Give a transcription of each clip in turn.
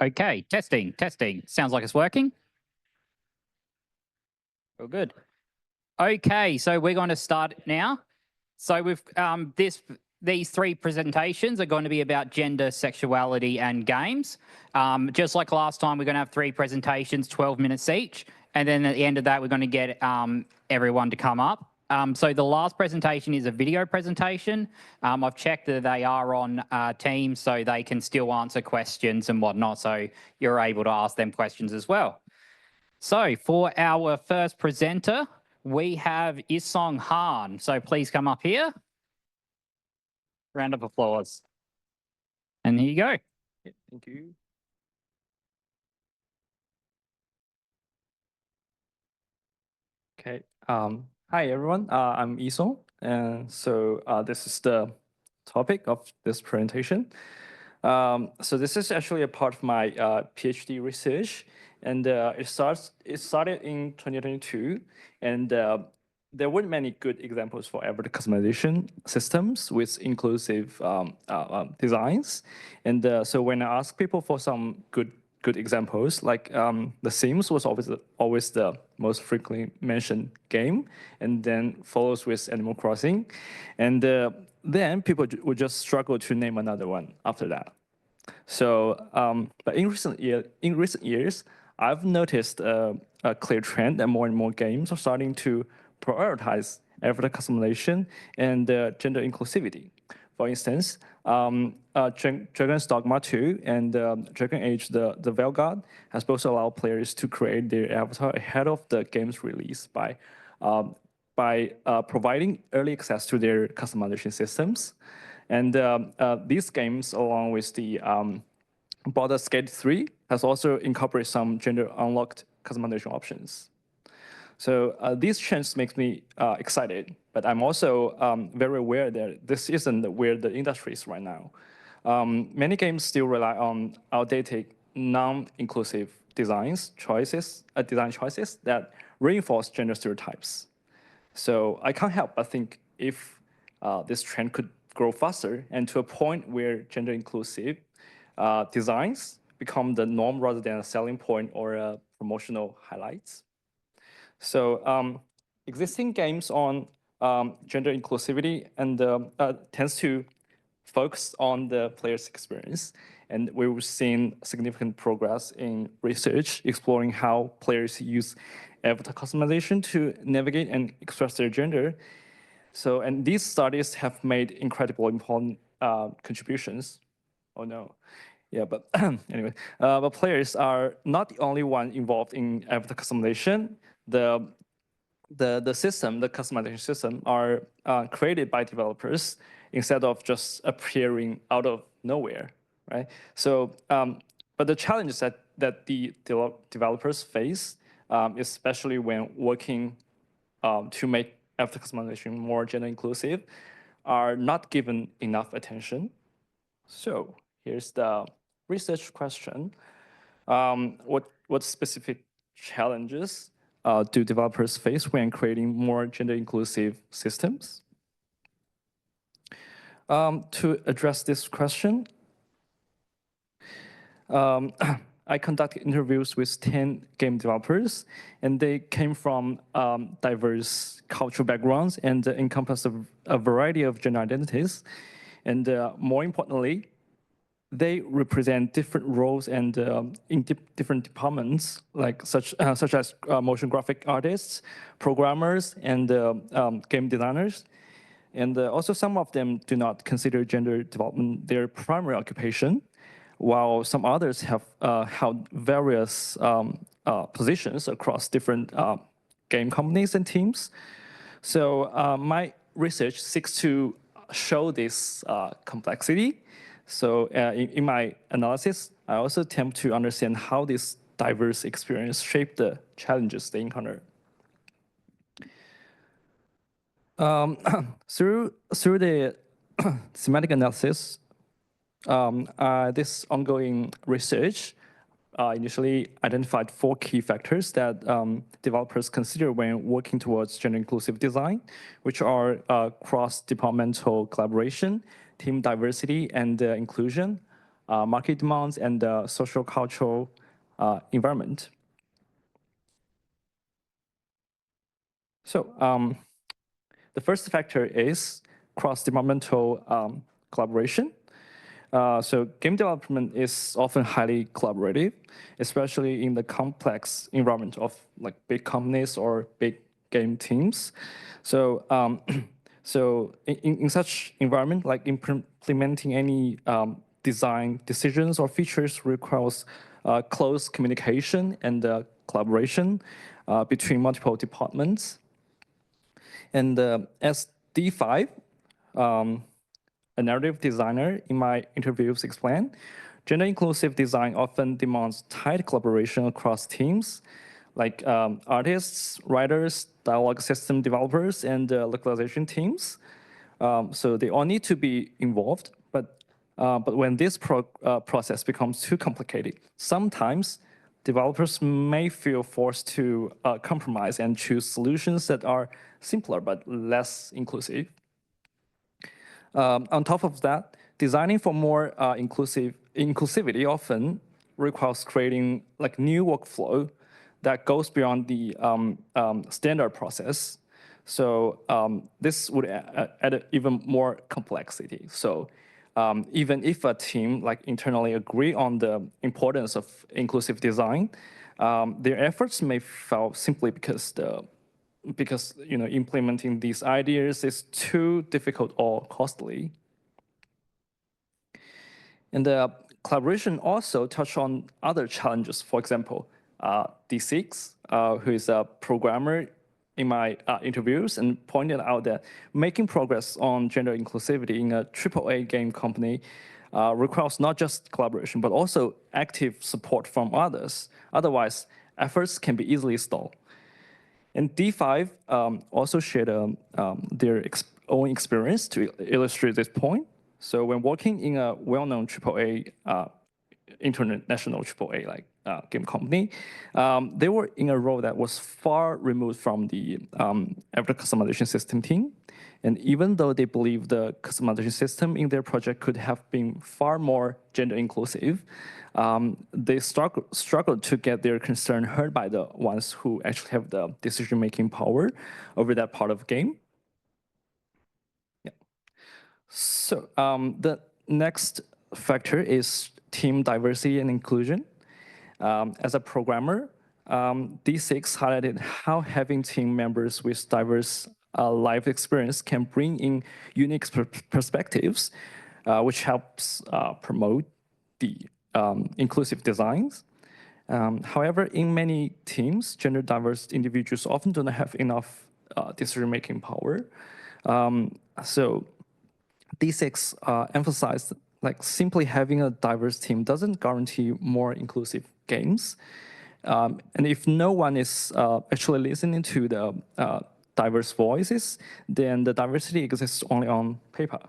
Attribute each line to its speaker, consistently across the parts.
Speaker 1: Okay, testing. Sounds like it's working. Well, good. Okay, so we're going to start now. So we've these three presentations are going to be about gender, sexuality, and games. Just like last time, we're going to have three presentations, 12 minutes each, and then at the end of that, we're going to get everyone to come up. So the last presentation is a video presentation. I've checked that they are on Teams, so they can still answer questions and whatnot, so you're able to ask them questions as well. So for our first presenter, we have Yisong Han. So please come up here. Round of applause. And here you go.
Speaker 2: Yeah, thank you. Okay. Hi, everyone. I'm Yisong. And so this is the topic of this presentation. So this is actually a part of my PhD research. And it started in 2022. And there weren't many good examples for avatar customization systems with inclusive designs. And so when I asked people for some good examples, like The Sims was always the most frequently mentioned game, and then follows with Animal Crossing. And then people would just struggle to name another one after that. So, but in recent years, I've noticed a clear trend that more and more games are starting to prioritize avatar customization and gender inclusivity. For instance, Dragon's Dogma 2 and Dragon Age the Veilguard has both allowed players to create their avatar ahead of the game's release by providing early access to their customization systems. And these games, along with the Baldur's Gate 3, has also incorporated some gender-unlocked customization options. So these trends make me excited, but I'm also very aware that this isn't where the industry is right now. Many games still rely on outdated, non-inclusive design choices that reinforce gender stereotypes. So I can't help but think if this trend could grow faster and to a point where gender inclusive designs become the norm rather than a selling point or a promotional highlights. So existing games on gender inclusivity and tends to focus on the player's experience. And we've seen significant progress in research exploring how players use avatar customization to navigate and express their gender. So, and these studies have made incredible important contributions. Oh no. Yeah, but anyway, but players are not the only one involved in avatar customization. The customization system are created by developers instead of just appearing out of nowhere, right? So, but the challenges that the developers face, especially when working to make avatar customization more gender inclusive, are not given enough attention. So here's the research question. What specific challenges do developers face when creating more gender inclusive systems? To address this question, I conducted interviews with 10 game developers, and they came from diverse cultural backgrounds and encompass a variety of gender identities. And more importantly, they represent different roles and in different departments, like such as motion graphic artists, programmers, and game designers. And also some of them do not consider gender development their primary occupation, while some others have held various positions across different game companies and teams. So my research seeks to show this complexity. So in my analysis, I also attempt to understand how this diverse experience shape the challenges they encounter. Through the semantic analysis, this ongoing research initially identified 4 key factors that developers consider when working towards gender-inclusive design, which are cross-departmental collaboration, team diversity and inclusion, market demands, and the social cultural environment. So the first factor is cross-departmental collaboration. So game development is often highly collaborative, especially in the complex environment of like big companies or big game teams. So so in such environment, like implementing any design decisions or features requires close communication and collaboration between multiple departments. And as D5, a narrative designer in my interviews explained, gender inclusive design often demands tight collaboration across teams, like artists, writers, dialogue system developers, and localization teams. So they all need to be involved, but when this process becomes too complicated, sometimes developers may feel forced to compromise and choose solutions that are simpler but less inclusive. On top of that, designing for more inclusivity often requires creating like new workflow that goes beyond the standard process. So this would add even more complexity. So even if a team like internally agree on the importance of inclusive design, their efforts may fail simply because implementing these ideas is too difficult or costly. And the collaboration also touched on other challenges. For example, D6, who is a programmer in my interviews, and pointed out that making progress on gender inclusivity in a AAA game company requires not just collaboration, but also active support from others. Otherwise, efforts can be easily stalled. And D5 also shared their own experience to illustrate this point. So when working in a well-known AAA, international AAA like game company, they were in a role that was far removed from the avatar customization system team. And even though they believe the customization system in their project could have been far more gender inclusive, they struggled to get their concern heard by the ones who actually have the decision-making power over that part of the game. Yeah. So the next factor is team diversity and inclusion. As a programmer, D6 highlighted how having team members with diverse life experience can bring in unique perspectives, which helps promote the inclusive designs. However, in many teams, gender diverse individuals often do not have enough decision-making power. So D6 emphasized like simply having a diverse team doesn't guarantee more inclusive games. And if no one is actually listening to the diverse voices, then the diversity exists only on paper.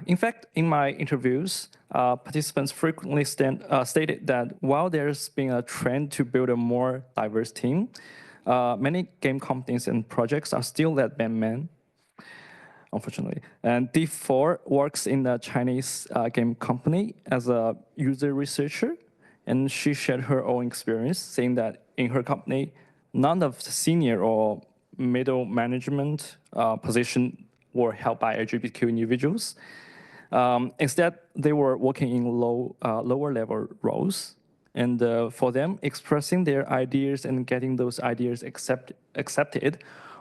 Speaker 2: In fact, in my interviews, participants frequently stated that while there's been a trend to build a more diverse team, many game companies and projects are still led by men, unfortunately. And D4 works in a Chinese game company as a user researcher, and she shared her own experience, saying that in her company, none of the senior or middle management position were held by LGBTQ individuals. Instead, they were working in lower level roles. And for them, expressing their ideas and getting those ideas accepted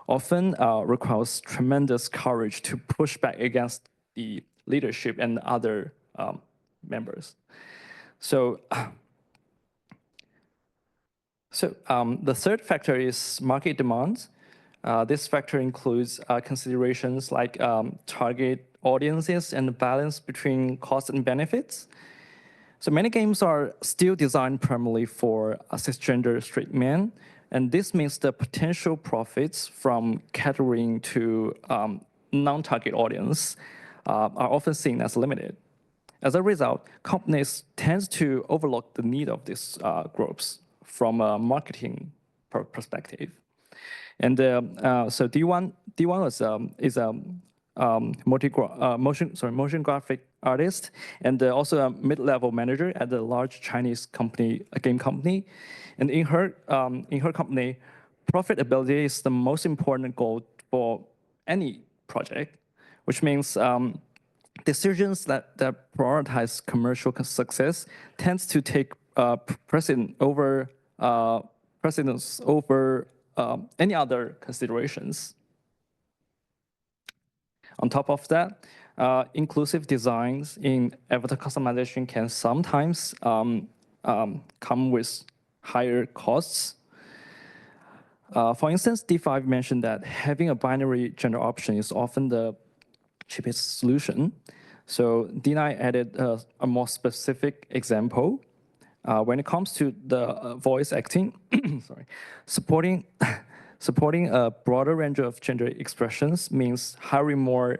Speaker 2: often requires tremendous courage to push back against the leadership and other members. So the third factor is market demands. This factor includes considerations like target audiences and the balance between costs and benefits. So many games are still designed primarily for cisgender straight men, and this means the potential profits from catering to non-target audience are often seen as limited. As a result, companies tend to overlook the need of these groups from a marketing perspective. And so D1 is a motion graphic artist, and also a mid-level manager at a large Chinese company, a game company. And in her company, profitability is the most important goal for any project, which means decisions that prioritize commercial success tends to take precedence over any other considerations. On top of that, inclusive designs in avatar customization can sometimes come with higher costs. For instance, D5 mentioned that having a binary gender option is often the cheapest solution. So D9 added a more specific example. When it comes to the voice acting, sorry, supporting a broader range of gender expressions means hiring more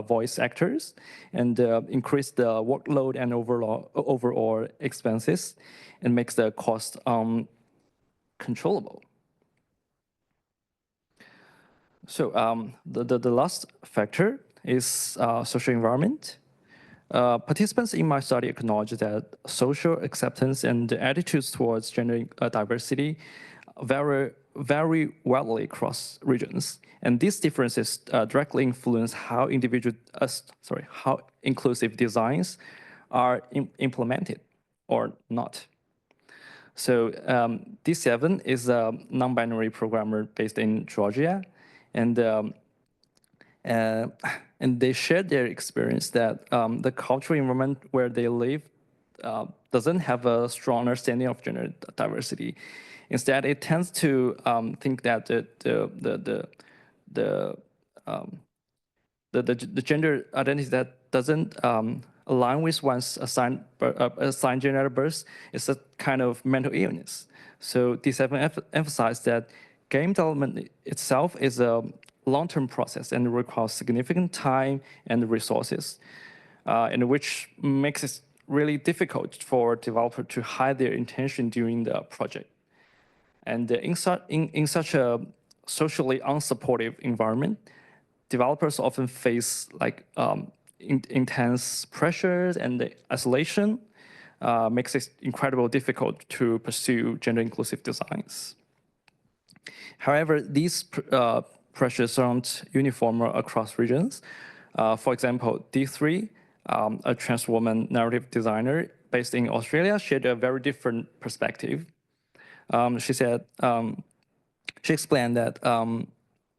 Speaker 2: voice actors and increase the workload and overall expenses, and makes the cost controllable. So the last factor is social environment. Participants in my study acknowledge that social acceptance and attitudes towards gender diversity vary wildly across regions, and these differences directly influence how how inclusive designs are implemented or not. So D7 is a non-binary programmer based in Georgia, and they shared their experience that the cultural environment where they live doesn't have a strong understanding of gender diversity. Instead, it tends to think that the gender identity that doesn't align with one's assigned gender at birth is a kind of mental illness. So D7 emphasized that game development itself is a long-term process and requires significant time and resources, and which makes it really difficult for developers to hide their intention during the project. And in such a socially unsupportive environment, developers often face intense pressures, and the isolation makes it incredibly difficult to pursue gender-inclusive designs. However, these pressures aren't uniform across regions. For example, D3, a trans woman narrative designer based in Australia, shared a very different perspective. She explained that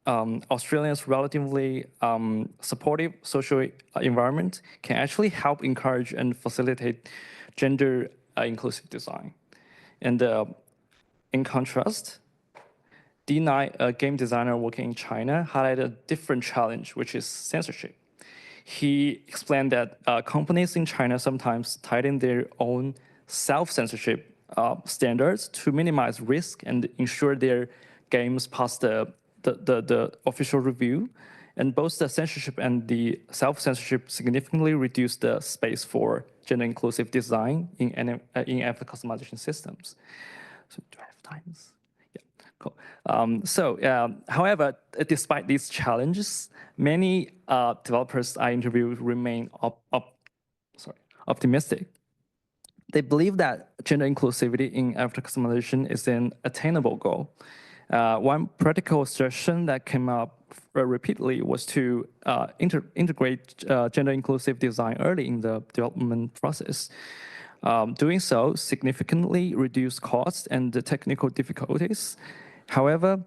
Speaker 2: Australia's relatively supportive social environment can actually help encourage and facilitate gender inclusive design. And in contrast, D9, a game designer working in China, highlighted a different challenge, which is censorship. He explained that companies in China sometimes tighten their own self-censorship standards to minimize risk and ensure their games pass the official review. And both the censorship and the self-censorship significantly reduce the space for gender-inclusive design in avatar customization systems. So do I have time? Cool. However, despite these challenges, many developers I interviewed remain optimistic. They believe that gender inclusivity in avatar customization is an attainable goal. One practical suggestion that came up repeatedly was to integrate gender inclusive design early in the development process. Doing so significantly reduced costs and the technical difficulties. However,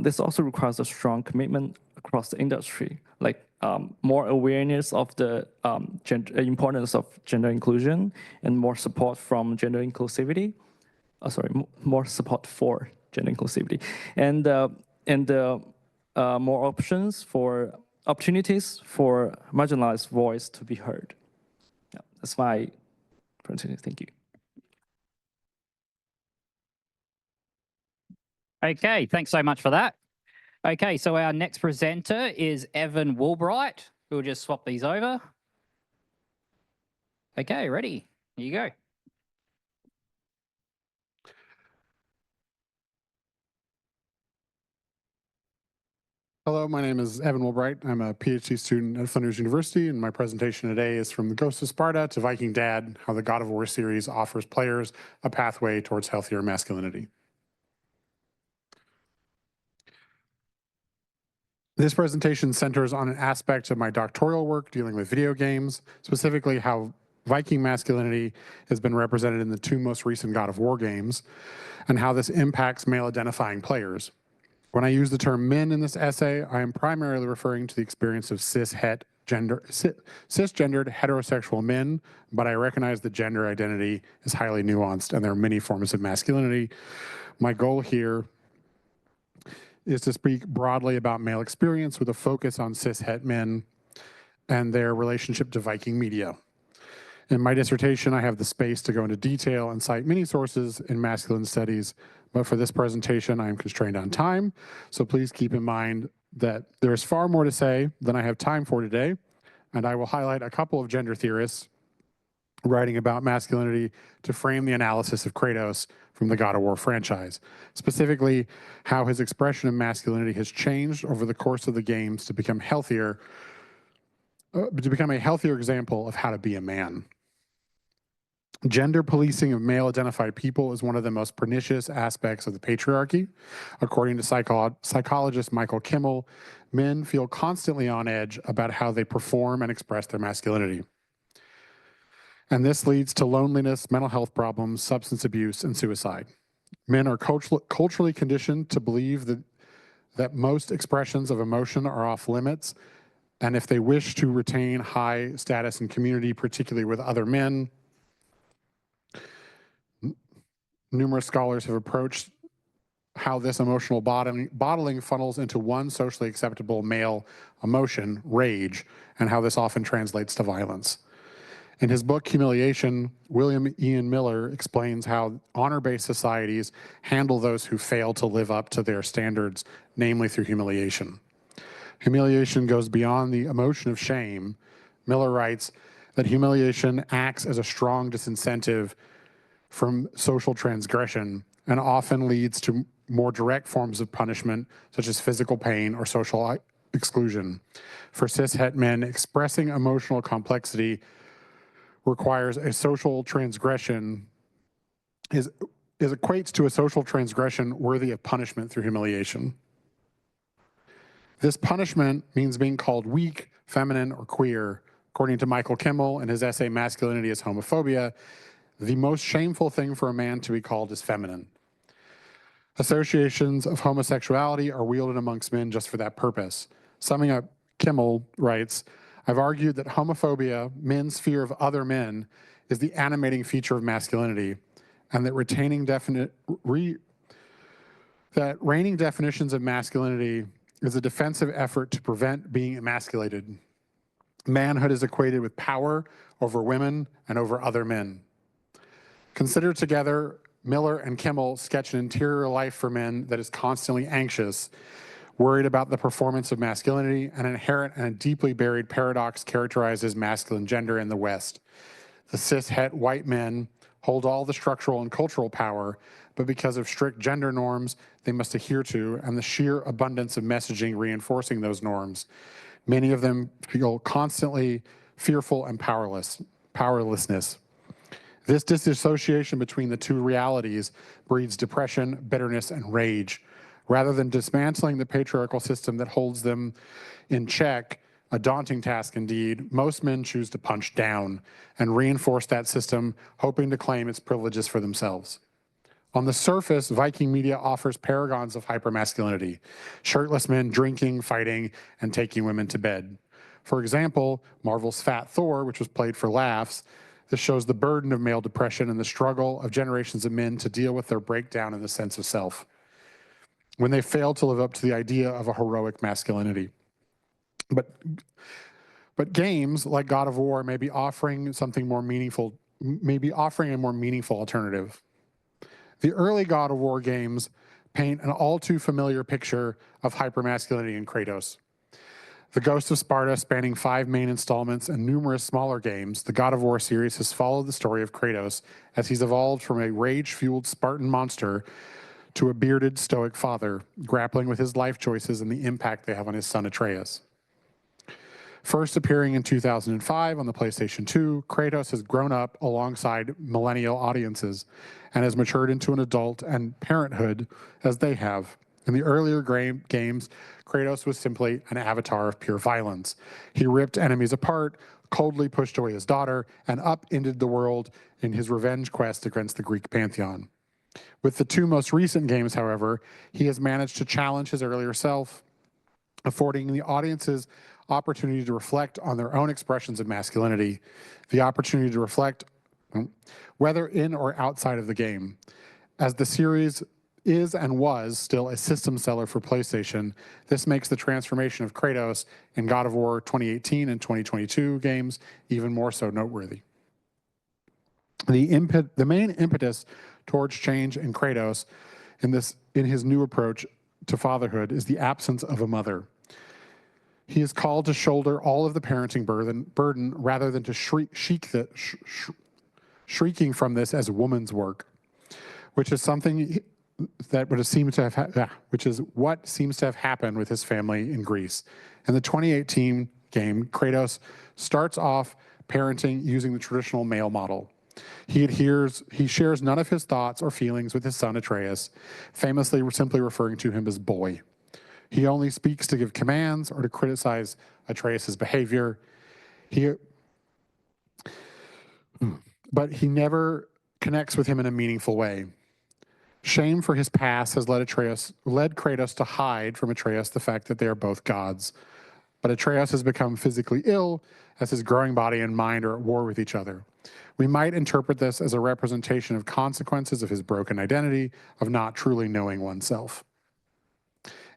Speaker 2: this also requires a strong commitment across the industry, like more awareness of the importance of gender inclusion and more support from gender inclusivity. More support for gender inclusivity, and more opportunities for marginalized voice to be heard. Yeah, that's my presentation. Thank you.
Speaker 1: Okay, thanks so much for that. Okay, so our next presenter is Evan Woolbright. We'll just swap these over. Okay, ready? Here you go.
Speaker 3: Hello, my name is Evan Woolbright. I'm a PhD student at Flinders University, and my presentation today is From the Ghost of Sparta to Viking Dad, how the God of War series offers players a pathway towards healthier masculinity. This presentation centers on an aspect of my doctoral work dealing with video games, specifically how Viking masculinity has been represented in the two most recent God of War games, and how this impacts male-identifying players. When I use the term men in this essay, I am primarily referring to the experience of cisgendered heterosexual men, but I recognize that gender identity is highly nuanced and there are many forms of masculinity. My goal here is to speak broadly about male experience with a focus on cishet men and their relationship to Viking media. In my dissertation, I have the space to go into detail and cite many sources in masculine studies, but for this presentation, I am constrained on time, so please keep in mind that there's far more to say than I have time for today, and I will highlight a couple of gender theorists writing about masculinity to frame the analysis of Kratos from the God of War franchise, specifically how his expression of masculinity has changed over the course of the games to become healthier, to become a healthier example of how to be a man. Gender policing of male-identified people is one of the most pernicious aspects of the patriarchy. According to psychologist Michael Kimmel, men feel constantly on edge about how they perform and express their masculinity. And this leads to loneliness, mental health problems, substance abuse, and suicide. Men are culturally conditioned to believe that most expressions of emotion are off limits, and if they wish to retain high status in community, particularly with other men, numerous scholars have approached how this emotional bottling funnels into one socially acceptable male emotion, rage, and how this often translates to violence. In his book, Humiliation, William Ian Miller explains how honor-based societies handle those who fail to live up to their standards, namely through humiliation. Humiliation goes beyond the emotion of shame. Miller writes that humiliation acts as a strong disincentive from social transgression and often leads to more direct forms of punishment, such as physical pain or social exclusion. For cishet men, expressing emotional complexity requires a social transgression, equates to a social transgression worthy of punishment through humiliation. This punishment means being called weak, feminine, or queer. According to Michael Kimmel in his essay, Masculinity is Homophobia, the most shameful thing for a man to be called is feminine. Associations of homosexuality are wielded amongst men just for that purpose. Summing up, Kimmel writes, I've argued that homophobia, men's fear of other men, is the animating feature of masculinity, and that reigning definitions of masculinity is a defensive effort to prevent being emasculated. Manhood is equated with power over women and over other men. Considered together, Miller and Kimmel sketch an interior life for men that is constantly anxious, worried about the performance of masculinity, an inherent and a deeply buried paradox characterizes masculine gender in the West. The cishet white men hold all the structural and cultural power, but because of strict gender norms they must adhere to and the sheer abundance of messaging reinforcing those norms, many of them feel constantly fearful and powerlessness. This disassociation between the two realities breeds depression, bitterness, and rage. Rather than dismantling the patriarchal system that holds them in check, a daunting task indeed, most men choose to punch down and reinforce that system, hoping to claim its privileges for themselves. On the surface, Viking media offers paragons of hypermasculinity, shirtless men drinking, fighting, and taking women to bed. For example, Marvel's Fat Thor, which was played for laughs, this shows the burden of male depression and the struggle of generations of men to deal with their breakdown in the sense of self, when they fail to live up to the idea of a heroic masculinity. But games like God of War may be offering something more meaningful, a more meaningful alternative. The early God of War games paint an all too familiar picture of hypermasculinity in Kratos. The Ghost of Sparta, spanning 5 main installments and numerous smaller games, the God of War series has followed the story of Kratos as he's evolved from a rage-fueled Spartan monster to a bearded, stoic father, grappling with his life choices and the impact they have on his son Atreus. First appearing in 2005 on the PlayStation 2, Kratos has grown up alongside millennial audiences and has matured into an adult and parenthood as they have. In the earlier games, Kratos was simply an avatar of pure violence. He ripped enemies apart, coldly pushed away his daughter, and upended the world in his revenge quest against the Greek pantheon. With the two most recent games, however, he has managed to challenge his earlier self, affording the audiences opportunity to reflect on their own expressions of masculinity, the opportunity to reflect whether in or outside of the game. As the series is and was still a system seller for PlayStation, this makes the transformation of Kratos in God of War 2018 and 2022 games even more so noteworthy. The main impetus towards change in Kratos in his new approach to fatherhood is the absence of a mother. He is called to shoulder all of the parenting burden rather than to shrieking from this as woman's work, which is something that would seem to have which is what seems to have happened with his family in Greece. In the 2018 game, Kratos starts off parenting using the traditional male model. He shares none of his thoughts or feelings with his son Atreus, famously simply referring to him as boy. He only speaks to give commands or to criticize Atreus' behavior. But he never connects with him in a meaningful way. Shame for his past has led Kratos to hide from Atreus the fact that they are both gods. But Atreus has become physically ill as his growing body and mind are at war with each other. We might interpret this as a representation of consequences of his broken identity, of not truly knowing oneself.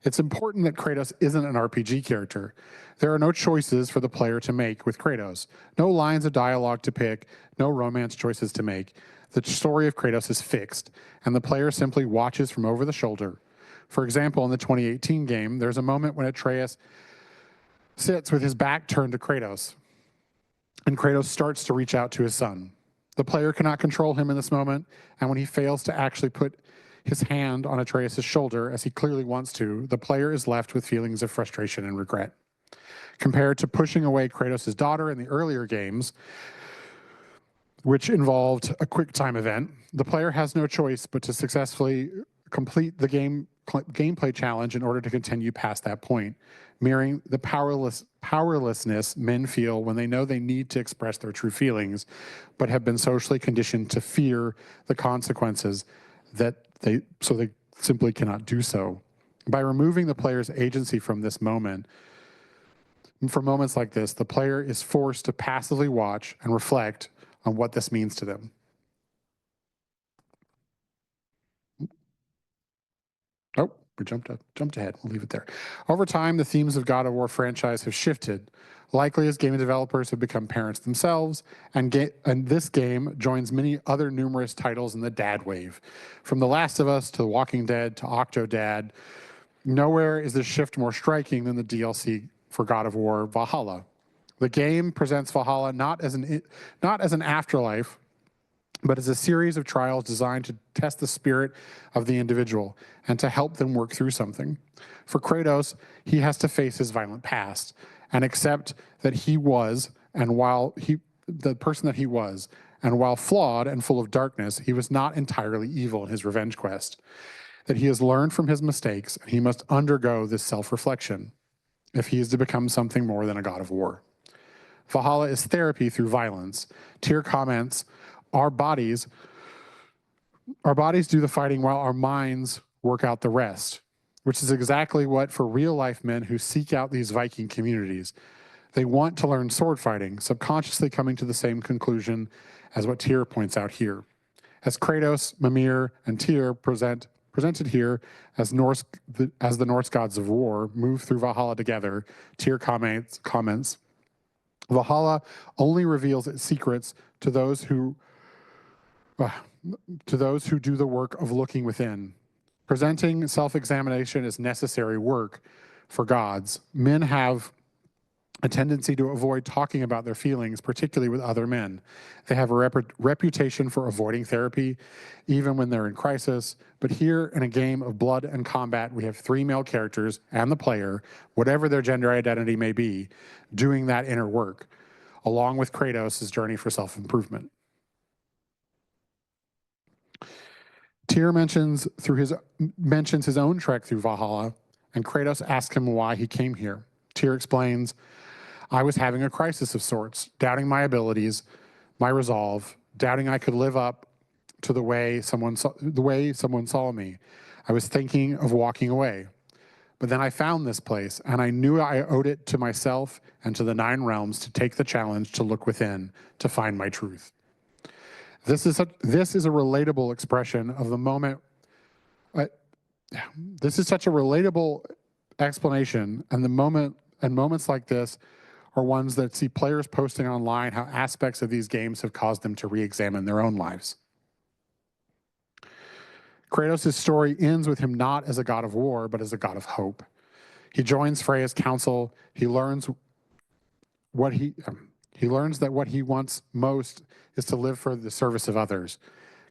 Speaker 3: It's important that Kratos isn't an RPG character. There are no choices for the player to make with Kratos, no lines of dialogue to pick, no romance choices to make. The story of Kratos is fixed, and the player simply watches from over the shoulder. For example, in the 2018 game, there's a moment when Atreus sits with his back turned to Kratos, and Kratos starts to reach out to his son. The player cannot control him in this moment, and when he fails to actually put his hand on Atreus' shoulder, as he clearly wants to, the player is left with feelings of frustration and regret. Compared to pushing away Kratos' daughter in the earlier games, which involved a quick time event, the player has no choice but to successfully complete the gameplay challenge in order to continue past that point, mirroring the powerlessness men feel when they know they need to express their true feelings, but have been socially conditioned to fear the consequences they simply cannot do so. By removing the player's agency from this moment, for moments like this, the player is forced to passively watch and reflect on what this means to them. Oh, we jumped ahead. We'll leave it there. Over time, the themes of God of War franchise have shifted, likely as game developers have become parents themselves, and this game joins many other numerous titles in the dad wave. From The Last of Us to The Walking Dead to Octodad, nowhere is this shift more striking than the DLC for God of War Valhalla. The game presents Valhalla not as an afterlife, but as a series of trials designed to test the spirit of the individual and to help them work through something. For Kratos, he has to face his violent past and accept that he was, the person that he was, and while flawed and full of darkness, he was not entirely evil in his revenge quest. That he has learned from his mistakes, and he must undergo this self-reflection if he is to become something more than a god of war. Valhalla is therapy through violence. Tyr comments, our bodies do the fighting while our minds work out the rest, which is exactly what for real-life men who seek out these Viking communities. They want to learn sword fighting, subconsciously coming to the same conclusion as what Tyr points out here. As Kratos, Mimir, and Tyr presented here as the Norse gods of war move through Valhalla together, Tyr comments, Valhalla only reveals its secrets to those who do the work of looking within. Presenting self-examination as necessary work for gods. Men have a tendency to avoid talking about their feelings, particularly with other men. They have a reputation for avoiding therapy, even when they're in crisis. But here, in a game of blood and combat, we have 3 male characters and the player, whatever their gender identity may be, doing that inner work, along with Kratos' journey for self-improvement. Tyr mentions his own trek through Valhalla, and Kratos asks him why he came here. Tyr explains, "I was having a crisis of sorts, doubting my abilities, my resolve, doubting I could live up to the way someone saw me. I was thinking of walking away. But then I found this place, and I knew I owed it to myself and to the 9 realms to take the challenge to look within, to find my truth." This is a relatable expression of the moment. This is such a relatable explanation, and moments like this are ones that see players posting online how aspects of these games have caused them to re-examine their own lives. Kratos' story ends with him not as a god of war, but as a god of hope. He joins Freya's council. He learns that what he wants most is to live for the service of others.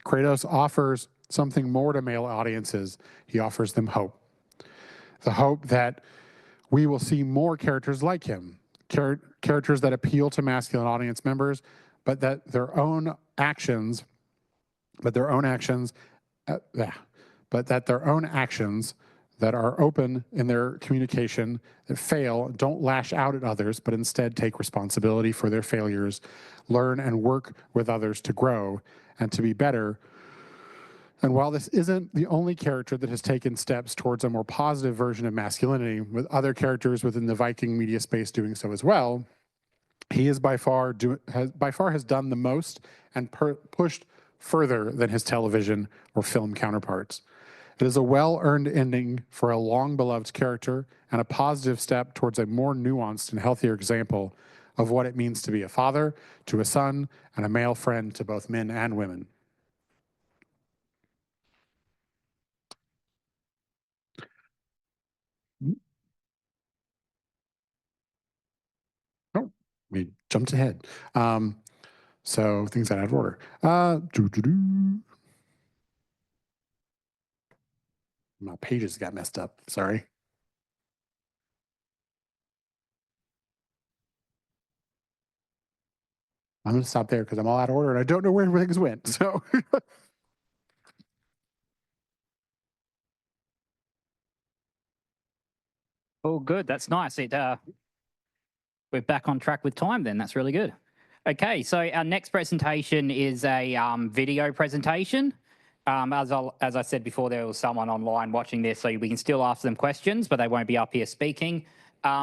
Speaker 3: Kratos offers something more to male audiences. He offers them hope. The hope that we will see more characters like him, characters that appeal to masculine audience members, but that their own actions that are open in their communication, that fail, don't lash out at others, but instead take responsibility for their failures, learn and work with others to grow and to be better. And while this isn't the only character that has taken steps towards a more positive version of masculinity, with other characters within the Viking media space doing so as well, he has by far has done the most and pushed further than his television or film counterparts. It is a well-earned ending for a long-beloved character and a positive step towards a more nuanced and healthier example of what it means to be a father, to a son, and a male friend to both men and women. Oh, we jumped ahead. So things out of order. My pages got messed up. Sorry. I'm going to stop there because I'm all out of order and I don't know where things went. So.
Speaker 1: Oh, good. That's nice. We're back on track with time then. That's really good. Okay, so our next presentation is a video presentation. As I said before, there was someone online watching this, so we can still ask them questions, but they won't be up here speaking.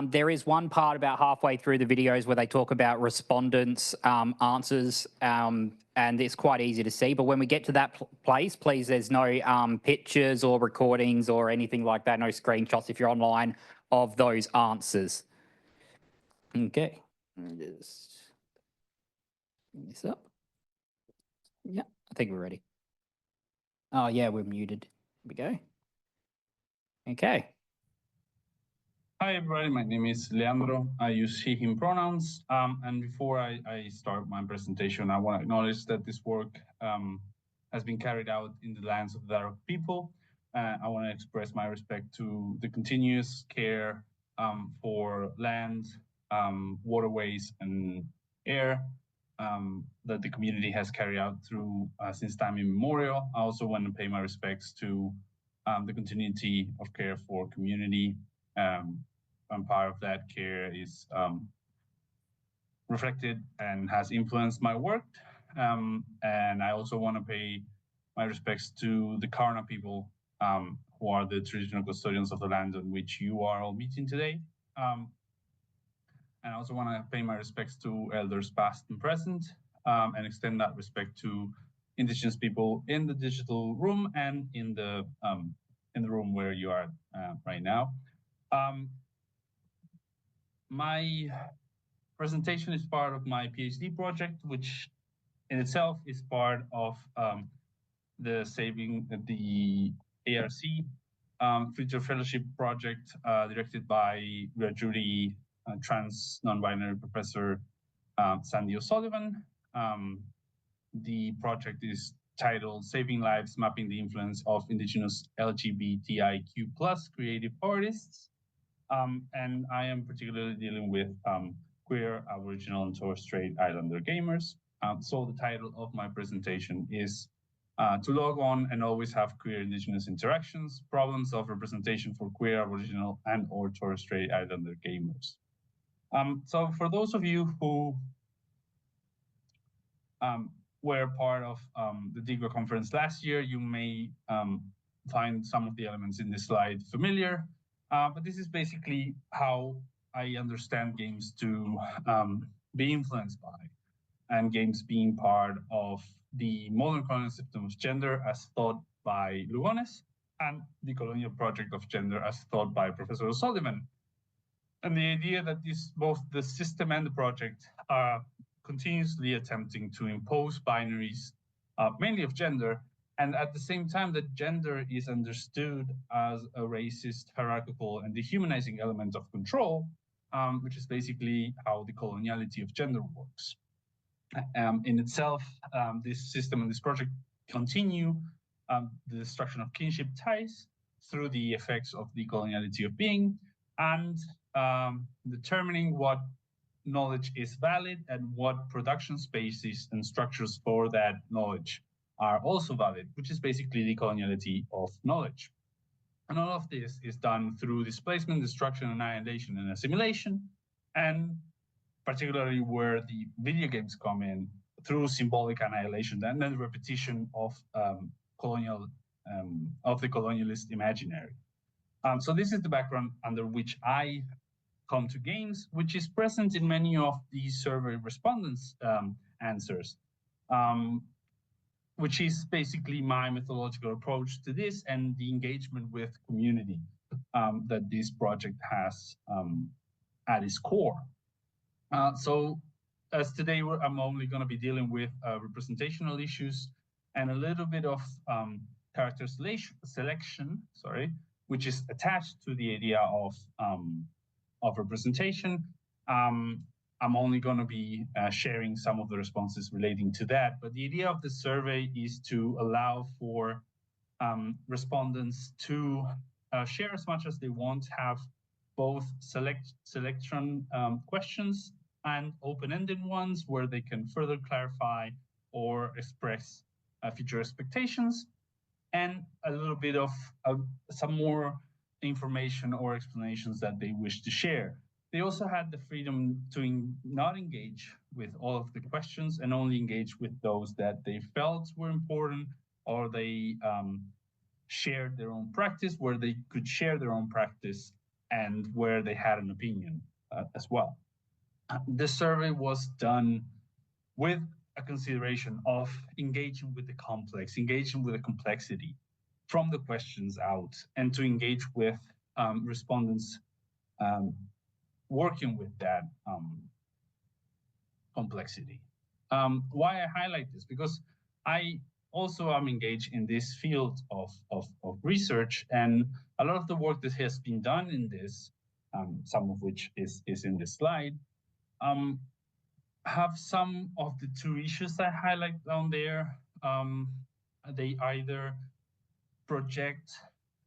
Speaker 1: There is one part about halfway through the videos where they talk about respondents' answers, and it's quite easy to see. But when we get to that place, please, there's no pictures or recordings or anything like that, no screenshots if you're online of those answers. Okay, just bring this up. Yeah, I think we're ready. Oh yeah, we're muted. Here we go. Okay.
Speaker 4: Hi everybody, my name is Leandro. I use he, him pronouns. And before I start my presentation, I want to acknowledge that this work has been carried out in the lands of the DiGRA people. I want to express my respect to the continuous care for land, waterways, and air that the community has carried out through since time immemorial. I also want to pay my respects to the continuity of care for community. And part of that care is reflected and has influenced my work. And I also want to pay my respects to the Kaurna people, who are the traditional custodians of the land on which you are all meeting today. And I also want to pay my respects to elders past and present, and extend that respect to Indigenous people in the digital room and in the room where you are right now. My presentation is part of my PhD project, which in itself is part of the ARC Future Fellowship project directed by Rory trans non-binary professor Sandy O'Sullivan. The project is titled Saving Lives, Mapping the Influence of Indigenous LGBTIQ+ Creative Artists. And I am particularly dealing with queer, Aboriginal, and Torres Strait Islander gamers. So the title of my presentation is to log on and always have queer Indigenous interactions, problems of representation for queer, Aboriginal, and or Torres Strait Islander gamers. So for those of you who were part of the DiGRA conference last year, you may find some of the elements in this slide familiar, but this is basically how I understand games to be influenced by, and games being part of the modern colonial system of gender as thought by Lugones, and the colonial project of gender as thought by Professor O'Sullivan. And the idea that both the system and the project are continuously attempting to impose binaries, mainly of gender, and at the same time that gender is understood as a racist, hierarchical, and dehumanizing element of control, which is basically how the coloniality of gender works. In itself, this system and this project continue the destruction of kinship ties through the effects of the coloniality of being, and determining what knowledge is valid and what production spaces and structures for that knowledge are also valid, which is basically the coloniality of knowledge. And all of this is done through displacement, destruction, annihilation, and assimilation, and particularly where the video games come in, through symbolic annihilation and then repetition of the colonialist imaginary. So this is the background under which I come to games, which is present in many of the survey respondents' answers, which is basically my methodological approach to this and the engagement with community that this project has at its core. So as today I'm only going to be dealing with representational issues and a little bit of character selection, which is attached to the idea of representation. I'm only going to be sharing some of the responses relating to that, but the idea of the survey is to allow for respondents to share as much as they want, have both selection questions and open-ended ones where they can further clarify or express future expectations, and a little bit of some more information or explanations that they wish to share. They also had the freedom to not engage with all of the questions and only engage with those that they felt were important, or they shared their own practice, where they could share their own practice and where they had an opinion as well. The survey was done with a consideration of engaging with the complex, engaging with the complexity from the questions out, and to engage with respondents working with that complexity. Why I highlight this? Because I also am engaged in this field of research, and a lot of the work that has been done in this, some of which is in this slide, have some of the two issues I highlight down there. They either project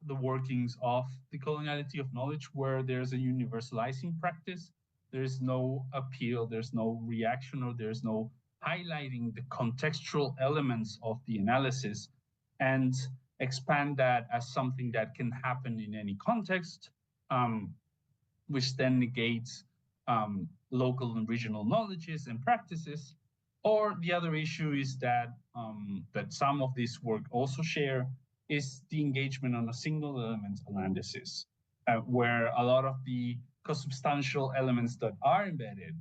Speaker 4: the workings of the coloniality of knowledge, where there's a universalizing practice, there's no appeal, there's no reaction, or there's no highlighting the contextual elements of the analysis, and expand that as something that can happen in any context, which then negates local and regional knowledges and practices. Or the other issue is that that some of this work also share is the engagement on a single element analysis, where a lot of the consubstantial elements that are embedded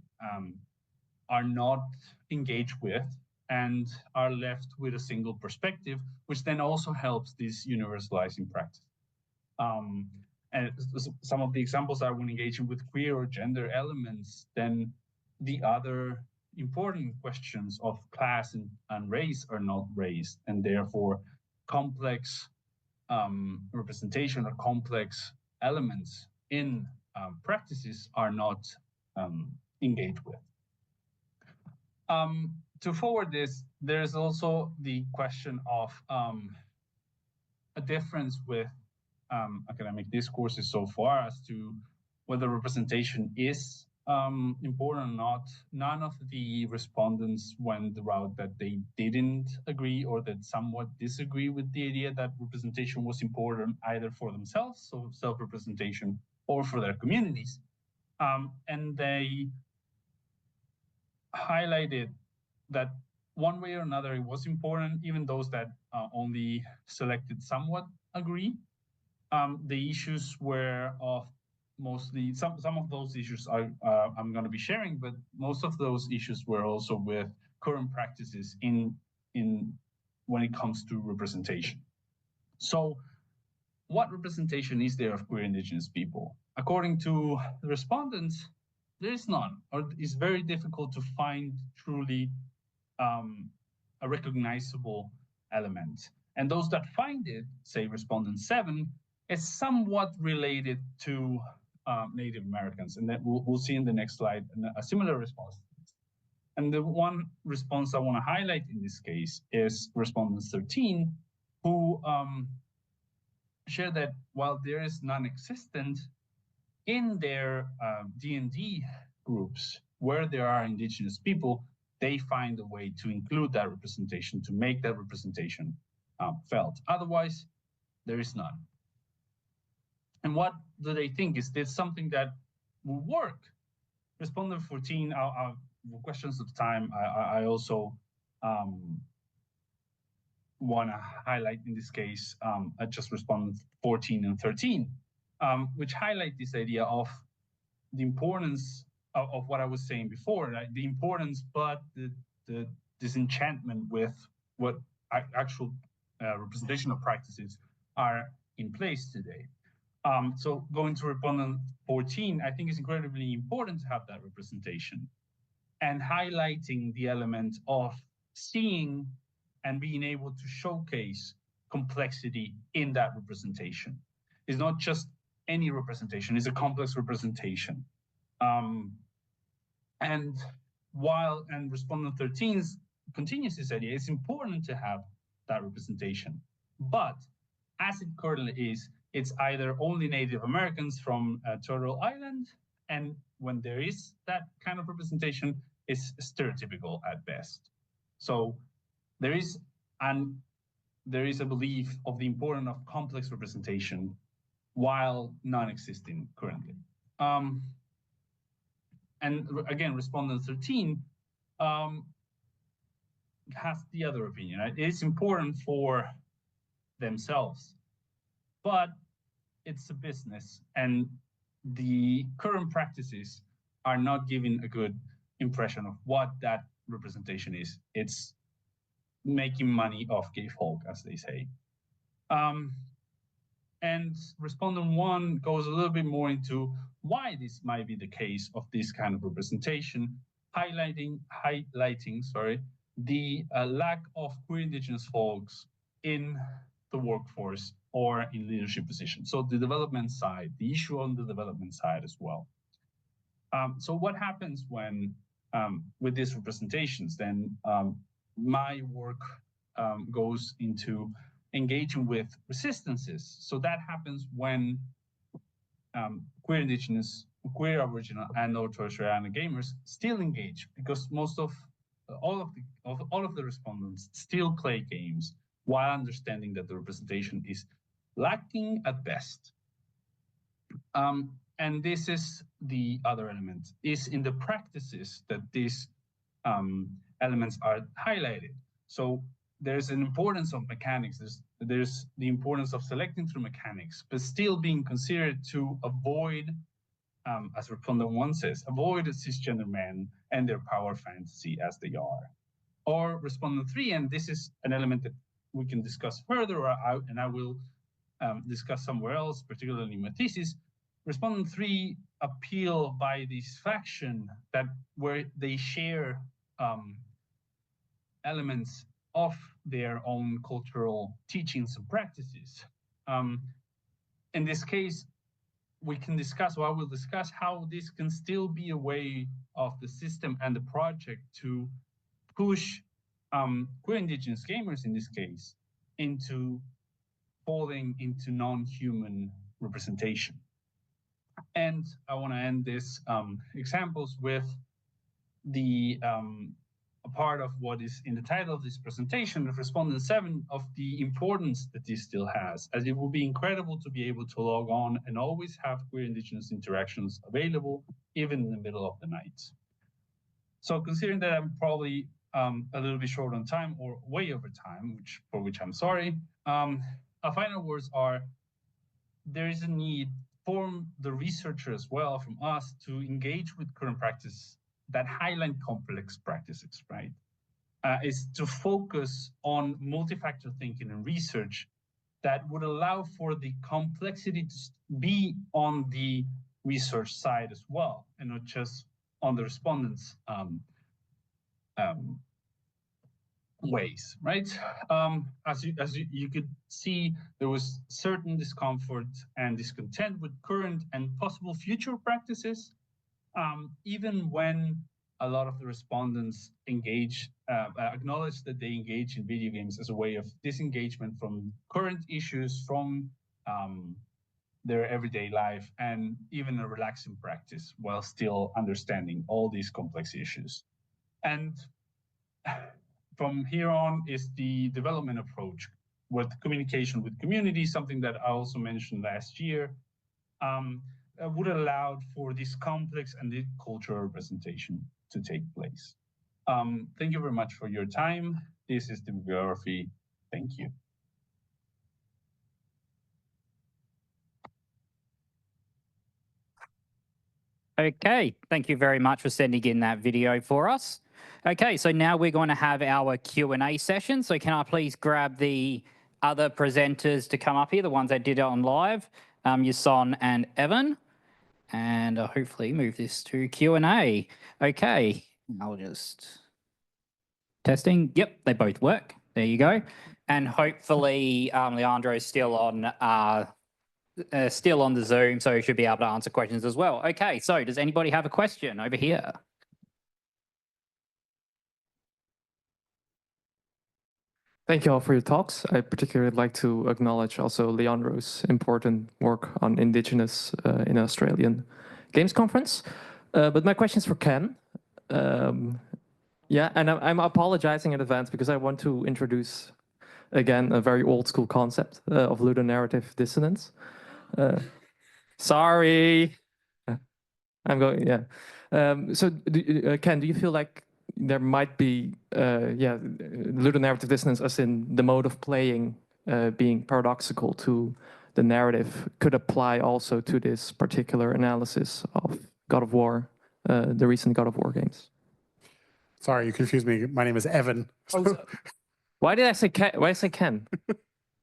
Speaker 4: are not engaged with and are left with a single perspective, which then also helps this universalizing practice. And some of the examples are when engaging with queer or gender elements, then the other important questions of class and race are not raised, and therefore complex representation or complex elements in practices are not engage with. To forward this, there's also the question of a difference with academic discourses so far as to whether representation is important or not. None of the respondents went the route that they didn't agree or that somewhat disagree with the idea that representation was important either for themselves, so self-representation, or for their communities. And they highlighted that one way or another it was important. Even those that only selected somewhat agree. The issues were of mostly, some of those issues I'm going to be sharing, but most of those issues were also with current practices in when it comes to representation. So what representation is there of queer Indigenous people? According to the respondents, there is none, or it's very difficult to find truly a recognizable element. And those that find it, say respondent 7, is somewhat related to Native Americans. And that we'll see in the next slide a similar response. And the one response I want to highlight in this case is respondent 13, who shared that while there is non-existent in their D&D groups where there are Indigenous people, they find a way to include that representation, to make that representation felt. Otherwise, there is none. And what do they think? Is this something that will work? Respondent 14, for questions of time, I also want to highlight in this case, I just responded 14 and 13, which highlight this idea of the importance of what I was saying before, right? The importance, but the disenchantment with what actual representational practices are in place today. So going to respondent 14, I think it's incredibly important to have that representation and highlighting the element of seeing and being able to showcase complexity in that representation. It's not just any representation, it's a complex representation. And respondent 13 continues this idea, it's important to have that representation. But as it currently is, it's either only Native Americans from Turtle Island, and when there is that kind of representation, it's stereotypical at best. So there is a belief of the importance of complex representation while non-existing currently. And again, respondent 13 has the other opinion. Right? It's important for themselves, but it's a business, and the current practices are not giving a good impression of what that representation is. It's making money off gay folk, as they say. And respondent 1 goes a little bit more into why this might be the case of this kind of representation, highlighting the lack of queer Indigenous folks in the workforce or in leadership positions. So the development side, the issue on the development side as well. So what happens when, with these representations, then my work goes into engaging with resistances. So that happens when queer Indigenous, queer Aboriginal, and or Torres Strait Islander gamers still engage, because most of all of the respondents still play games while understanding that the representation is lacking at best. And this is the other element, is in the practices that these elements are highlighted. So there's an importance of mechanics, there's the importance of selecting through mechanics, but still being considered to avoid, as respondent 1 says, avoid cisgender men and their power fantasy as they are. Or respondent 3, and this is an element that we can discuss further, and I will discuss somewhere else, particularly in my thesis. Respondent 3 appeal by this faction that where they share elements of their own cultural teachings and practices. In this case, we can discuss, or I will discuss, how this can still be a way of the system and the project to push queer Indigenous gamers, in this case, into falling into non-human representation. And I want to end this examples with the a part of what is in the title of this presentation, of Respondent 7, of the importance that this still has, as it will be incredible to be able to log on and always have queer Indigenous interactions available, even in the middle of the night. So considering that I'm probably a little bit short on time, or way over time, for which I'm sorry, our final words are, there is a need for the researcher as well, from us, to engage with current practice that highlight complex practices, right? Is to focus on multi-factor thinking and research that would allow for the complexity to be on the research side as well, and not just on the respondents' ways, right? As you could see, there was certain discomfort and discontent with current and possible future practices, even when a lot of the respondents acknowledge that they engage in video games as a way of disengagement from current issues, from their everyday life, and even a relaxing practice, while still understanding all these complex issues. And from here on is the development approach with communication with community, something that I also mentioned last year, would allow for this complex and the cultural representation to take place. Thank you very much for your time. This is the bibliography. Thank you.
Speaker 1: Okay, thank you very much for sending in that video for us. Okay, so now we're going to have our Q&A session. So can I please grab the other presenters to come up here, the ones that did it on live, Yisong and Evan, and I'll hopefully move this to Q&A. Okay, I'll just... Testing. Yep, they both work. There you go. And hopefully Leandro is still on the Zoom, so he should be able to answer questions as well. Okay, so does anybody have a question over here?
Speaker 5: Thank you all for your talks. I particularly like to acknowledge also Leandro's important work on Indigenous in Australian Games Conference. But my question is for Ken. Yeah, and I'm apologizing in advance because I want to introduce again a very old school concept of ludonarrative dissonance. Sorry, I'm going, yeah. So Ken, do you feel like there might be, ludonarrative dissonance as in the mode of playing being paradoxical to the narrative could apply also to this particular analysis of God of War, the recent God of War games?
Speaker 3: Sorry, you confused me. My name is Evan.
Speaker 5: Why did I say Ken? Why did I say Ken?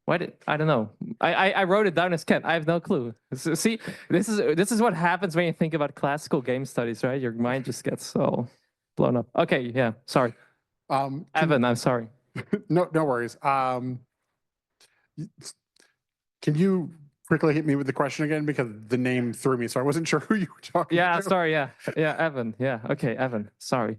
Speaker 5: I don't know. I wrote it down as Ken. I have no clue. So, see, this is what happens when you think about classical game studies, right? Your mind just gets so blown up. Okay, yeah, sorry. Evan, I'm sorry.
Speaker 3: No worries. Can you quickly hit me with the question again, because the name threw me, so I wasn't sure who you were talking to.
Speaker 5: Yeah, sorry, yeah, Evan. Yeah, okay, Evan. Sorry.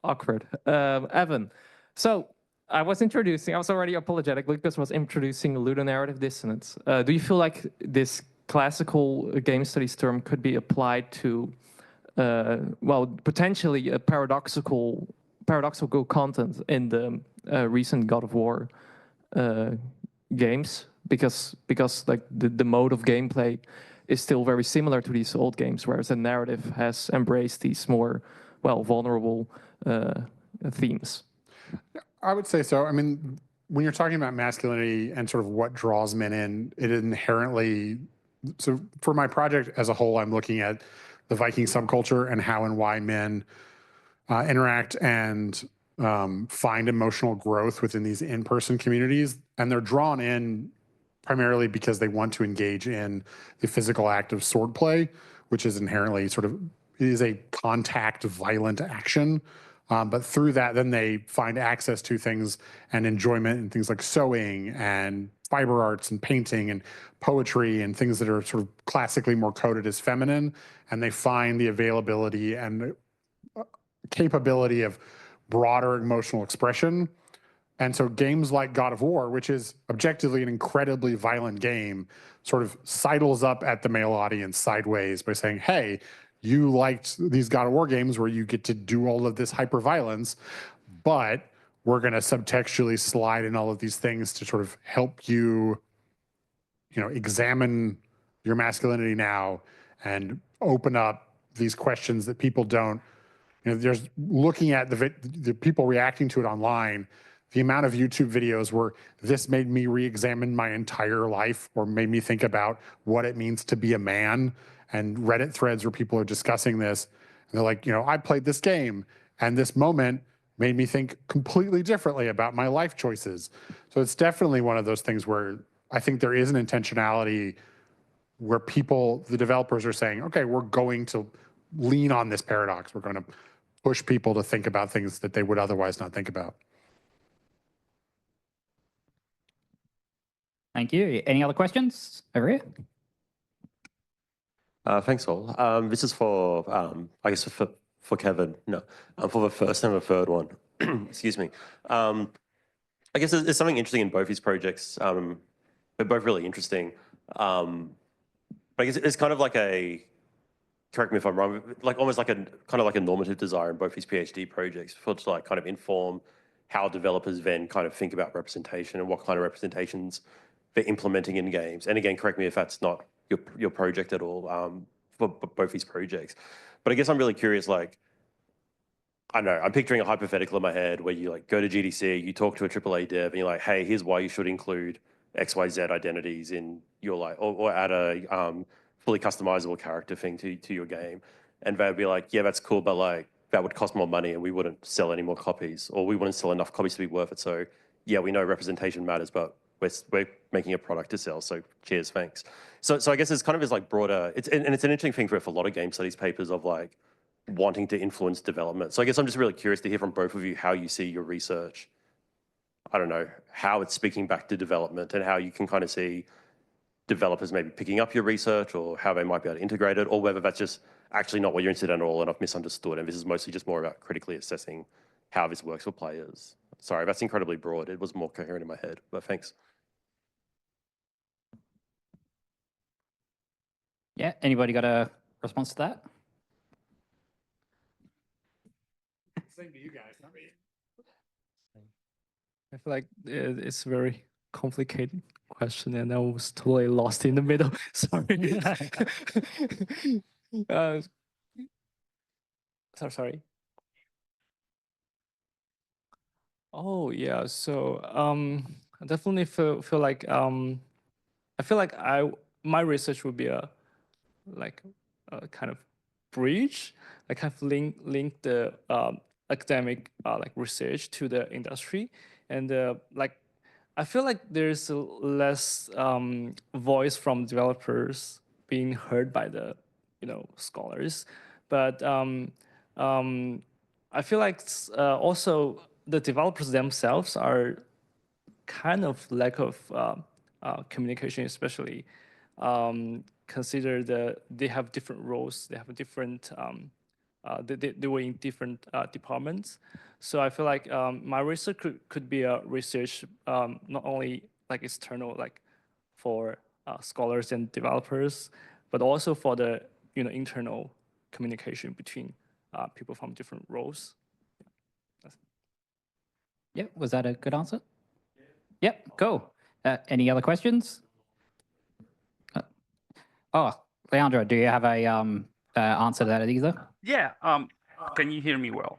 Speaker 5: Awkward. Evan. So I was already apologetic. Lucas was introducing ludonarrative dissonance. Do you feel like this classical game studies term could be applied to, potentially a paradoxical content in the recent God of War games? Because like the mode of gameplay is still very similar to these old games, whereas the narrative has embraced these more, vulnerable themes.
Speaker 3: I would say so. I mean, when you're talking about masculinity and sort of what draws men in, it inherently... So for my project as a whole, I'm looking at the Viking subculture and how and why men interact and find emotional growth within these in-person communities. And they're drawn in primarily because they want to engage in the physical act of swordplay, which is inherently is a contact violent action. But through that, then they find access to things and enjoyment and things like sewing and fiber arts and painting and poetry and things that are sort of classically more coded as feminine, and they find the availability and capability of broader emotional expression. And so games like God of War, which is objectively an incredibly violent game, sort of sidles up at the male audience sideways by saying, hey, you liked these God of War games where you get to do all of this hyper violence, but we're going to subtextually slide in all of these things to sort of help you, examine your masculinity now and open up these questions that people don't, there's looking at the people reacting to it online, the amount of YouTube videos where this made me re-examine my entire life or made me think about what it means to be a man, and Reddit threads where people are discussing this. And they're like, I played this game and this moment made me think completely differently about my life choices. So it's definitely one of those things where I think there is an intentionality where the developers are saying, okay, we're going to lean on this paradox. We're going to push people to think about things that they would otherwise not think about.
Speaker 1: Thank you. Any other questions over here?
Speaker 6: Thanks all. This is for, I guess for Kevin. No, for the first and the third one. Excuse me. I guess there's something interesting in both these projects. They're both really interesting. But I guess it's kind of like correct me if I'm wrong, like almost like kind of like a normative desire in both these PhD projects to like kind of inform how developers then kind of think about representation and what kind of representations they're implementing in games. And again, correct me if that's not your project at all for both these projects. But I guess I'm really curious, like, I don't know, I'm picturing a hypothetical in my head where you like go to GDC, you talk to a AAA dev and you're like, hey, here's why you should include XYZ identities in your like, or add a fully customizable character thing to your game. And they'd be like, yeah, that's cool, but like that would cost more money and we wouldn't sell any more copies, or we wouldn't sell enough copies to be worth it. So yeah, we know representation matters, but we're making a product to sell. So cheers, thanks. So I guess it's kind of this like broader, it's an interesting thing for a lot of game studies papers of like wanting to influence development. So I guess I'm just really curious to hear from both of you how you see your research, I don't know, how it's speaking back to development and how you can kind of see developers maybe picking up your research or how they might be able to integrate it, or whether that's just actually not what you're interested in at all and I've misunderstood and this is mostly just more about critically assessing how this works for players. Sorry, that's incredibly broad. It was more coherent in my head, but thanks.
Speaker 1: Yeah, anybody got a response to that?
Speaker 3: Same to you guys.
Speaker 2: I feel like it's a very complicated question, and I was totally lost in the middle. Sorry. Sorry. Oh yeah. So I definitely feel like I feel like my research would be a kind of bridge. I kind of link the academic like research to the industry, and like I feel like there's less voice from developers being heard by the scholars, but I feel like also the developers themselves are kind of lack of communication, especially consider they have different roles, they have different they were in different departments. So I feel like my research could be a research not only like external, like for scholars and developers, but also for the internal communication between people from different roles.
Speaker 1: Yep, was that a good answer? Yep, cool. Any other questions? Oh, Leandro, do you have a answer to that either?
Speaker 7: Yeah. Can you hear me well?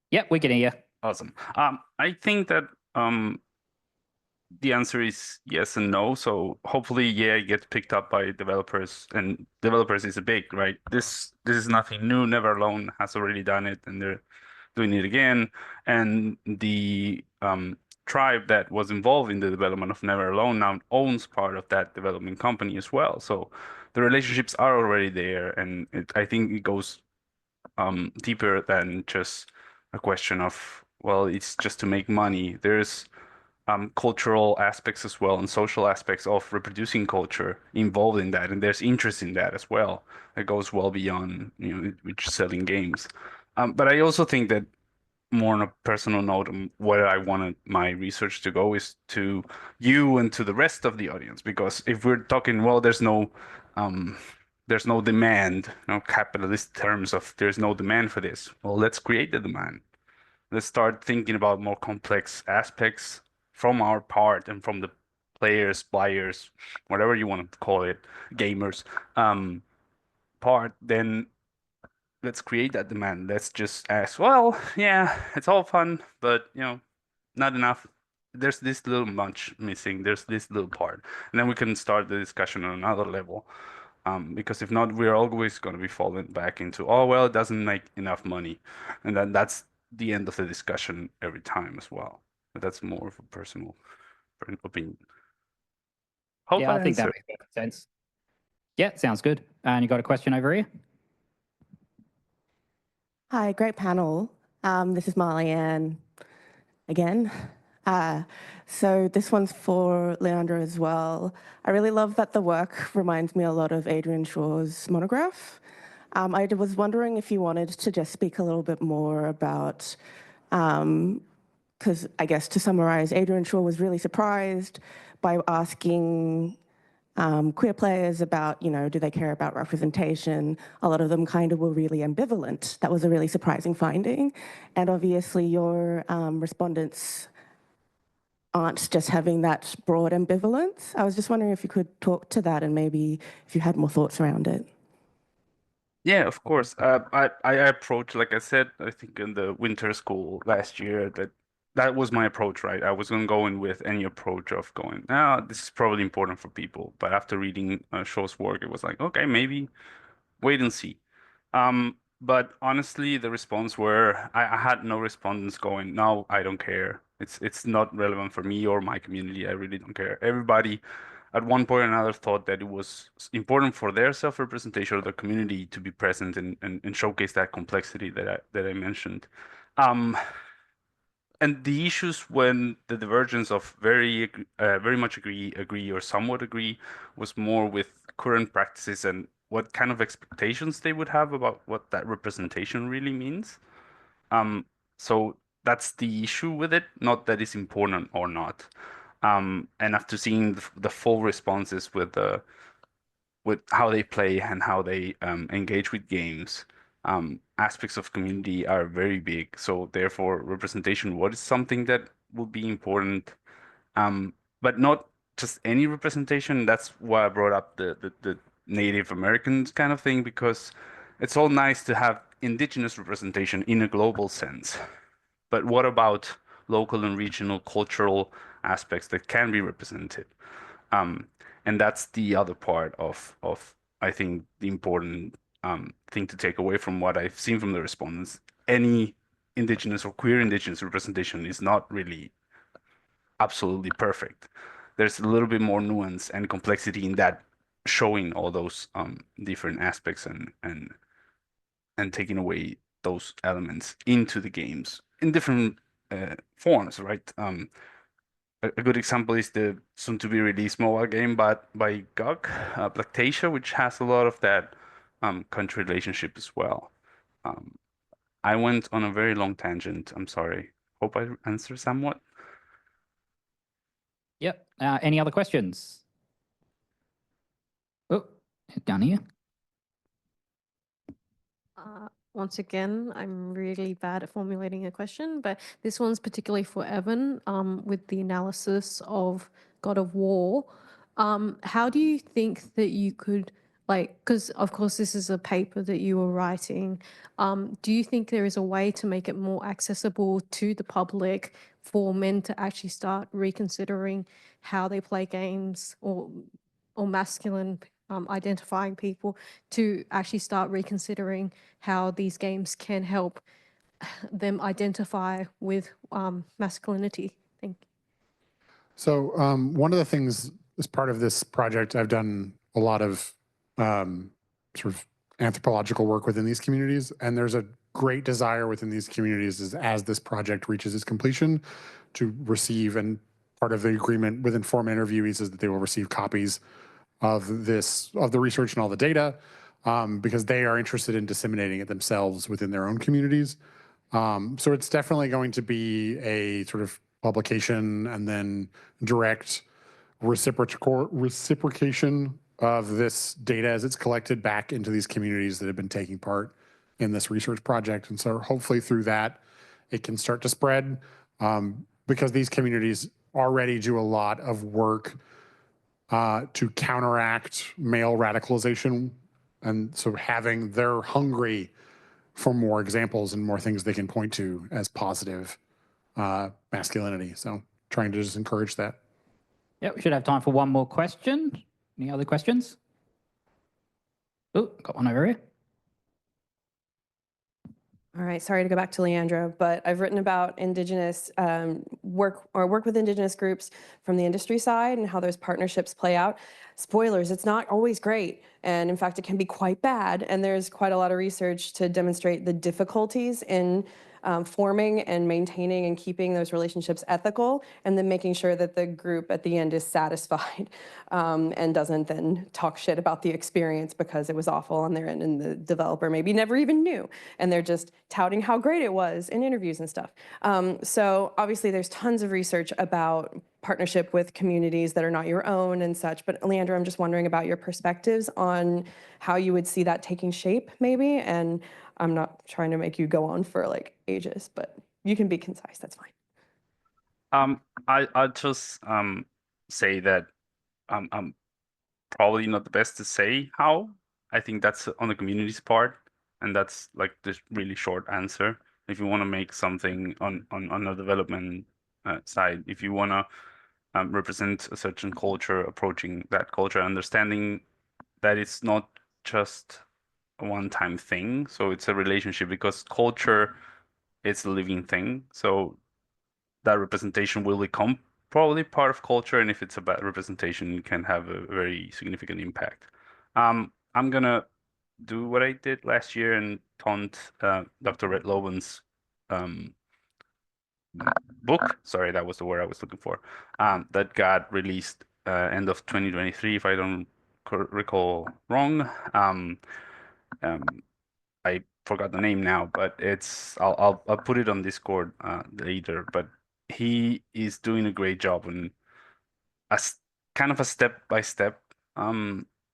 Speaker 1: Yep, we can hear you.
Speaker 7: Awesome. I think that the answer is yes and no. So hopefully, yeah, it gets picked up by developers, and developers is a big, right? This is nothing new. Never Alone has already done it, and they're doing it again. And the tribe that was involved in the development of Never Alone now owns part of that development company as well. So the relationships are already there, and I think it goes deeper than just a question of, well, it's just to make money. There's cultural aspects as well and social aspects of reproducing culture involved in that, and there's interest in that as well. It goes well beyond just selling games. But I also think that more on a personal note, where I wanted my research to go is to you and to the rest of the audience, because if we're talking, well, there's no demand, capitalist terms of there's no demand for this. Well, let's create the demand. Let's start thinking about more complex aspects from our part and from the players, buyers, whatever you want to call it, gamers, part. Then let's create that demand. Let's just ask, well, yeah, it's all fun, but not enough. There's this little much missing. There's this little part, and then we can start the discussion on another level. Because if not, we're always going to be falling back into, oh, well, it doesn't make enough money. And then that's the end of the discussion every time as well. But that's more of a personal opinion. Hope
Speaker 1: Yeah, I think that
Speaker 7: answered.
Speaker 1: makes perfect sense. Yeah, sounds good. And you got a question over here?
Speaker 8: Hi, great panel. This is Marlianne again. So this one's for Leandro as well. I really love that the work reminds me a lot of Adrian Shaw's monograph. I was wondering if you wanted to just speak a little bit more about, because I guess to summarize, Adrian Shaw was really surprised by asking queer players about, do they care about representation? A lot of them kind of were really ambivalent. That was a really surprising finding. And obviously your respondents aren't just having that broad ambivalence. I was just wondering if you could talk to that and maybe if you had more thoughts around it.
Speaker 7: Yeah, of course. I approached, like I said, I think in the winter school last year, that was my approach, right? I was going to go in with any approach of going, this is probably important for people. But after reading Shaw's work, it was like, okay, maybe wait and see. But honestly, the response were, I had no respondents going, no, I don't care. It's not relevant for me or my community. I really don't care. Everybody at one point or another thought that it was important for their self-representation of the community to be present and showcase that complexity that I mentioned. And the issues when the divergence of very much agree or somewhat agree was more with current practices and what kind of expectations they would have about what that representation really means. So that's the issue with it, not that it's important or not. And after seeing the full responses with how they play and how they engage with games, aspects of community are very big. So therefore, representation, what is something that would be important, but not just any representation. That's why I brought up the Native Americans kind of thing, because it's all nice to have Indigenous representation in a global sense. But what about local and regional cultural aspects that can be represented? And that's the other part of I think the important thing to take away from what I've seen from the respondents. Any Indigenous or queer Indigenous representation is not really absolutely perfect. There's a little bit more nuance and complexity in that, showing all those different aspects and taking away those elements into the games in different forms, right? A good example is the soon-to-be released mobile game by GOG, Blacktasia, which has a lot of that country relationship as well. I went on a very long tangent. I'm sorry. Hope I answered somewhat.
Speaker 1: Yep. Any other questions? Oh, down here.
Speaker 9: Once again, I'm really bad at formulating a question, but this one's particularly for Evan, with the analysis of God of War. How do you think that you could, because of course this is a paper that you were writing, do you think there is a way to make it more accessible to the public for men to actually start reconsidering how they play games, or masculine identifying people to actually start reconsidering how these games can help them identify with masculinity? Thank you.
Speaker 3: So one of the things as part of this project, I've done a lot of sort of anthropological work within these communities, and there's a great desire within these communities as this project reaches its completion to receive and part of the agreement with informed interviewees is that they will receive copies of the research and all the data, because they are interested in disseminating it themselves within their own communities. So it's definitely going to be a sort of publication and then direct reciprocation of this data as it's collected back into these communities that have been taking part in this research project. And so hopefully through that, it can start to spread, because these communities already do a lot of work to counteract male radicalization. And so they're hungry for more examples and more things they can point to as positive masculinity. So trying to just encourage that.
Speaker 1: Yeah, we should have time for one more question. Any other questions? Oh, got one over here.
Speaker 10: All right, sorry to go back to Leandro, but I've written about Indigenous work with Indigenous groups from the industry side and how those partnerships play out. Spoilers, it's not always great. And in fact, it can be quite bad. And there's quite a lot of research to demonstrate the difficulties in forming and maintaining and keeping those relationships ethical, and then making sure that the group at the end is satisfied and doesn't then talk shit about the experience because it was awful on their end and the developer maybe never even knew, and they're just touting how great it was in interviews and stuff. So obviously there's tons of research about partnership with communities that are not your own and such, but Leandro, I'm just wondering about your perspectives on how you would see that taking shape maybe, and I'm not trying to make you go on for like ages, but you can be concise, that's fine.
Speaker 7: I'll just say that I'm probably not the best to say how. I think that's on the community's part, and that's like the really short answer. If you want to make something on the development side, if you want to represent a certain culture, approaching that culture, understanding that it's not just a one-time thing, so it's a relationship, because culture, it's a living thing, so that representation will become probably part of culture, and if it's a bad representation, it can have a very significant impact. I'm gonna do what I did last year and taunt Dr. Red Loban's book, sorry, that was the word I was looking for, that got released end of 2023, if I don't recall wrong. I forgot the name now, but I'll put it on Discord later. But he is doing a great job on kind of a step-by-step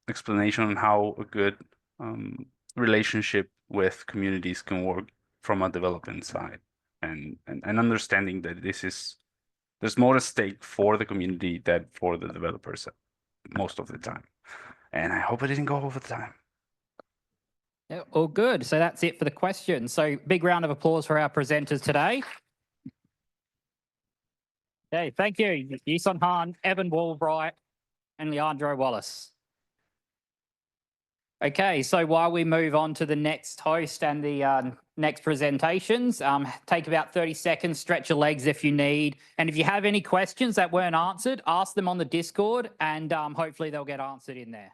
Speaker 7: explanation on how a good relationship with communities can work from a development side, and understanding that there's more at stake for the community than for the developers most of the time. And I hope I didn't go over the time.
Speaker 1: Yeah, all good. So that's it for the questions. So big round of applause for our presenters today. Okay, thank you, Yisong Han, Evan Woolbright, and Leandro Wallace. Okay, so while we move on to the next host and the next presentations, take about 30 seconds, stretch your legs if you need. And if you have any questions that weren't answered, ask them on the Discord, and hopefully they'll get answered in there.